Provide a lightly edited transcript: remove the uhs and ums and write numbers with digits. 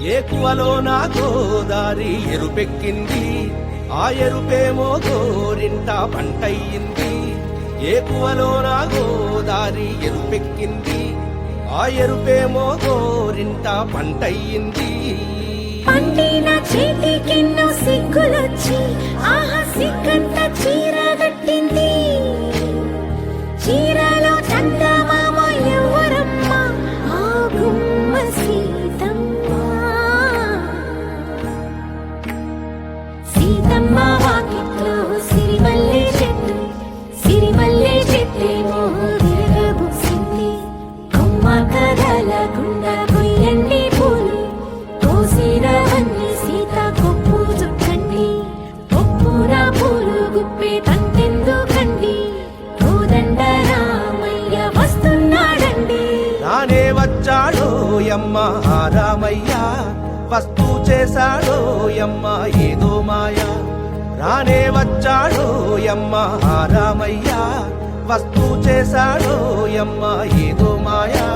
ఏకువలో నా గోదారి ఎరుపెక్కింది, ఆ ఎరుపేమో గోరింట పంటయ్యింది. ఏకువలో నా గోదారి ఎరుపెక్కింది, ఆ ఎరుపేమో గోరింట పంటయ్యింది. పండిన చేతికెన్నో సిగ్గులొచ్చి ఆహా సిగ్గంత చీర కట్టింది. చీరలో చందమామ ఎవరమ్మ, ఆ గుమ్మ సీతమ్మ. సీతమ్మ వాకిట్లో సిరిమల్లె చెట్టు, సిరిమల్లె చెట్టేమో విరగబూసింది. కొమ్మ కదలకుండా కొయ్యండి పూలు, కోసినవన్నీ సీత కొప్పు చుట్టండి. కొప్పున పూలు గుప్పే తంతెందుకండి, కోదండ రామయ్య వస్తున్నాడండి. రానే వచ్చాడో యమ్మ ఆ రామయ్య, వస్తూ చేశాడో యమ్మ ఏదో మాయ. రానే వచ్చాడో యమ్మ ఆ రామయ్య, వస్తూ చేశాడో యమ్మ ఏదో మాయా.